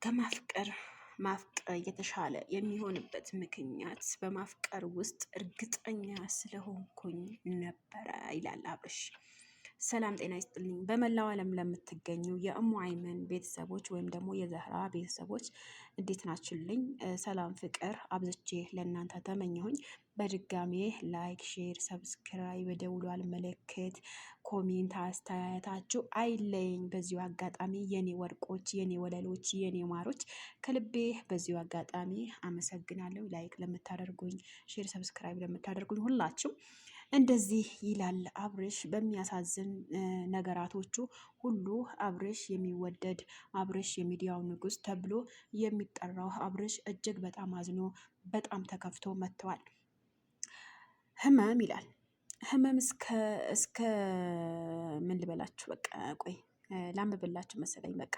ከማፍቀር ማፍቀር የተሻለ የሚሆንበት ምክንያት በማፍቀር ውስጥ እርግጠኛ ስለሆንኩኝ ነበረ ይላል አብርሽ። ሰላም ጤና ይስጥልኝ። በመላው ዓለም ለምትገኙ የእሙ አይመን ቤተሰቦች ወይም ደግሞ የዘህራ ቤተሰቦች እንዴት ናችሁልኝ? ሰላም ፍቅር አብዝቼ ለእናንተ ተመኘሁኝ። በድጋሜ ላይክ፣ ሼር፣ ሰብስክራይብ ደውሏል ምልክት ኮሜንት አስተያየታችሁ አይለኝ። በዚሁ አጋጣሚ የኔ ወርቆች፣ የኔ ወለሎች፣ የኔ ማሮች ከልቤ በዚሁ አጋጣሚ አመሰግናለሁ። ላይክ ለምታደርጉኝ፣ ሼር ሰብስክራይብ ለምታደርጉኝ ሁላችሁ እንደዚህ ይላል አብርሽ። በሚያሳዝን ነገራቶቹ ሁሉ አብርሽ የሚወደድ አብርሽ የሚዲያው ንጉስ ተብሎ የሚጠራው አብርሽ እጅግ በጣም አዝኖ በጣም ተከፍቶ መጥተዋል። ህመም ይላል። ህመም እስከ ምን ልበላችሁ? በቃ ቆይ ላንብብላችሁ መሰለኝ። በቃ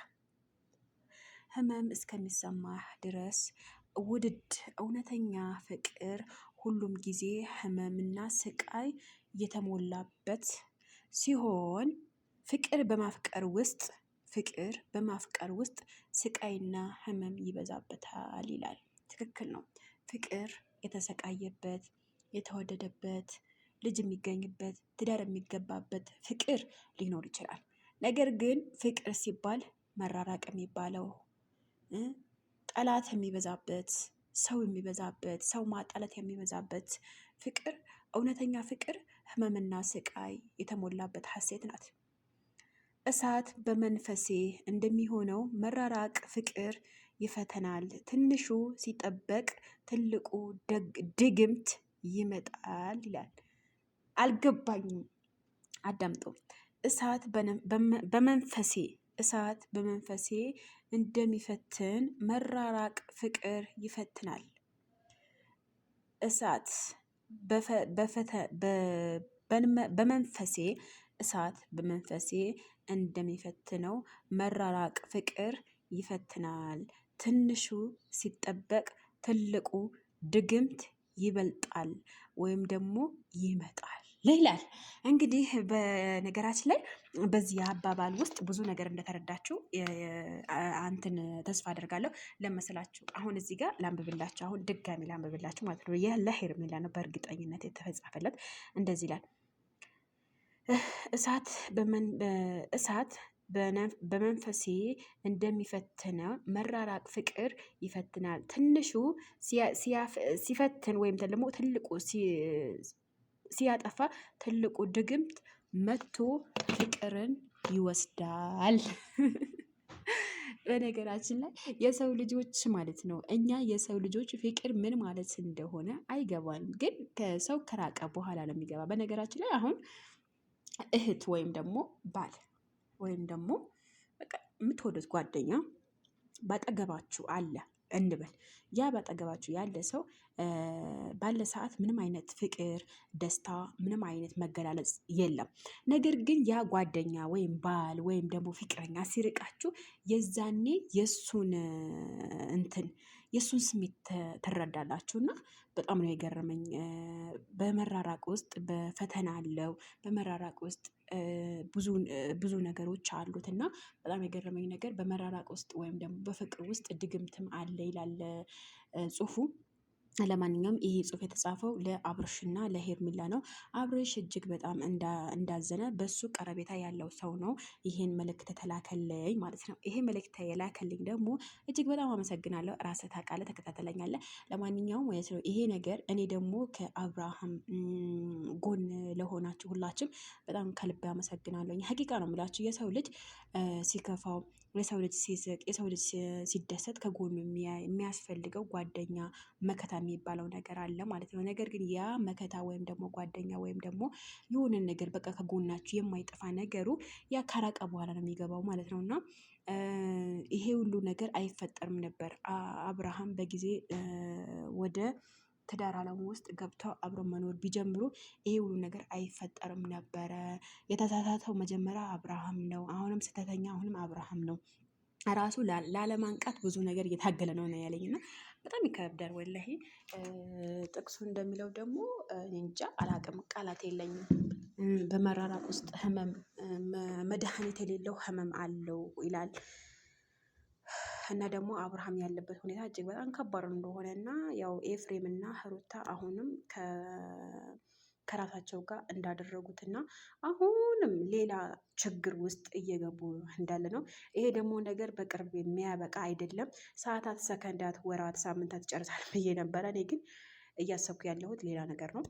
ህመም እስከሚሰማህ ድረስ ውድድ እውነተኛ ፍቅር ሁሉም ጊዜ ህመምና ስቃይ የተሞላበት ሲሆን ፍቅር በማፍቀር ውስጥ ስቃይና ህመም ይበዛበታል ይላል። ትክክል ነው። ፍቅር የተሰቃየበት የተወደደበት ልጅ የሚገኝበት ትዳር የሚገባበት ፍቅር ሊኖር ይችላል። ነገር ግን ፍቅር ሲባል መራራቅ የሚባለው ጠላት የሚበዛበት ሰው የሚበዛበት ሰው ማጣላት የሚበዛበት ፍቅር እውነተኛ ፍቅር ህመምና ስቃይ የተሞላበት ሀሴት ናት። እሳት በመንፈሴ እንደሚሆነው መራራቅ ፍቅር ይፈተናል። ትንሹ ሲጠበቅ ትልቁ ድግምት ይመጣል ይላል። አልገባኝም። አዳምጦ እሳት በመንፈሴ እንደሚፈትን መራራቅ ፍቅር ይፈትናል። እሳት በመንፈሴ እንደሚፈትነው መራራቅ ፍቅር ይፈትናል። ትንሹ ሲጠበቅ ትልቁ ድግምት ይበልጣል ወይም ደግሞ ይመጣል ይላል። እንግዲህ በነገራችን ላይ በዚህ አባባል ውስጥ ብዙ ነገር እንደተረዳችሁ አንተን ተስፋ አደርጋለሁ። ለመሰላችሁ አሁን እዚህ ጋር ላንብብላችሁ፣ አሁን ድጋሚ ላንብብላችሁ ማለት ነው። ይህ ለሄርሜላ ነው በእርግጠኝነት የተጻፈለት። እንደዚህ ይላል። እሳት በመንፈሴ እንደሚፈትነው መራራቅ ፍቅር ይፈትናል። ትንሹ ሲፈትን ወይም ደግሞ ትልቁ ሲያጠፋ ትልቁ ድግምት መጥቶ ፍቅርን ይወስዳል። በነገራችን ላይ የሰው ልጆች ማለት ነው እኛ የሰው ልጆች ፍቅር ምን ማለት እንደሆነ አይገባንም፣ ግን ከሰው ከራቀ በኋላ ነው የሚገባ። በነገራችን ላይ አሁን እህት ወይም ደግሞ ባል ወይም ደግሞ በቃ የምትወዱት ጓደኛ ባጠገባችሁ አለ እንበል። ያ ባጠገባችሁ ያለ ሰው ባለ ሰዓት ምንም አይነት ፍቅር፣ ደስታ፣ ምንም አይነት መገላለጽ የለም። ነገር ግን ያ ጓደኛ ወይም ባል ወይም ደግሞ ፍቅረኛ ሲርቃችሁ የዛኔ የእሱን ስሜት ትረዳላችሁ። እና በጣም ነው የገረመኝ። በመራራቅ ውስጥ በፈተና አለው። በመራራቅ ውስጥ ብዙ ነገሮች አሉት እና በጣም የገረመኝ ነገር በመራራቅ ውስጥ ወይም ደግሞ በፍቅር ውስጥ ድግምትም አለ ይላል ጽሁፉ። ለማንኛውም ይሄ ጽሁፍ የተጻፈው ለአብርሽና ለሄርሜላ ነው። አብርሽ እጅግ በጣም እንዳዘነ በሱ ቀረቤታ ያለው ሰው ነው ይሄን መልእክት ተላከልኝ ማለት ነው። ይሄ መልእክት የላከልኝ ደግሞ እጅግ በጣም አመሰግናለሁ። ራስህ ታውቃለህ፣ ተከታተለኛለህ። ለማንኛውም ማለት ነው ይሄ ነገር እኔ ደግሞ ከአብርሃም ጎን ለሆናችሁ ሁላችሁም በጣም ከልብ አመሰግናለሁ። ሀቂቃ ነው የምላችሁ። የሰው ልጅ ሲከፋው፣ የሰው ልጅ ሲስቅ፣ የሰው ልጅ ሲደሰት ከጎኑ የሚያስፈልገው ጓደኛ መከታ የሚባለው ነገር አለ ማለት ነው። ነገር ግን ያ መከታ ወይም ደግሞ ጓደኛ ወይም ደግሞ የሆነን ነገር በቃ ከጎናችሁ የማይጠፋ ነገሩ ያ ካራቀ በኋላ ነው የሚገባው ማለት ነው። እና ይሄ ሁሉ ነገር አይፈጠርም ነበር አብርሃም በጊዜ ወደ ትዳር ዓለሙ ውስጥ ገብተው አብሮ መኖር ቢጀምሩ ይሄ ሁሉ ነገር አይፈጠርም ነበረ። የተሳሳተው መጀመሪያ አብርሃም ነው። አሁንም ስህተተኛ አሁንም አብርሃም ነው። ራሱ ላለማንቃት ብዙ ነገር እየታገለ ነው ያለኝ። እና በጣም ይከብዳል ወላሂ። ጥቅሱ እንደሚለው ደግሞ እንጃ አላቅም፣ ቃላት የለኝም። በመራራቅ ውስጥ ህመም መድኃኒት የሌለው ህመም አለው ይላል። እና ደግሞ አብርሃም ያለበት ሁኔታ እጅግ በጣም ከባድ እንደሆነ እና ያው ኤፍሬም እና ሩታ አሁንም ከራሳቸው ጋር እንዳደረጉት እና አሁንም ሌላ ችግር ውስጥ እየገቡ እንዳለ ነው። ይሄ ደግሞ ነገር በቅርብ የሚያበቃ አይደለም። ሰዓታት፣ ሰከንዳት፣ ወራት፣ ሳምንታት ይጨርሳል ብዬ ነበረ። እኔ ግን እያሰብኩ ያለሁት ሌላ ነገር ነው።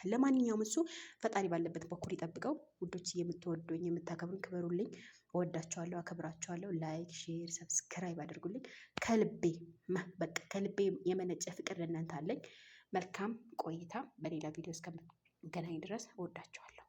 ለማንኛውም እሱ ፈጣሪ ባለበት በኩል ይጠብቀው። ውዶች የምትወዱኝ የምታከብሩኝ ክበሩልኝ። እወዳቸዋለሁ፣ አከብራቸዋለሁ። ላይክ፣ ሼር፣ ሰብስክራይብ አድርጉልኝ። ከልቤ በቃ ከልቤ የመነጨ ፍቅር ለእናንተ አለኝ። መልካም ቆይታ። በሌላ ቪዲዮ እስከምንገናኝ ድረስ እወዳቸዋለሁ።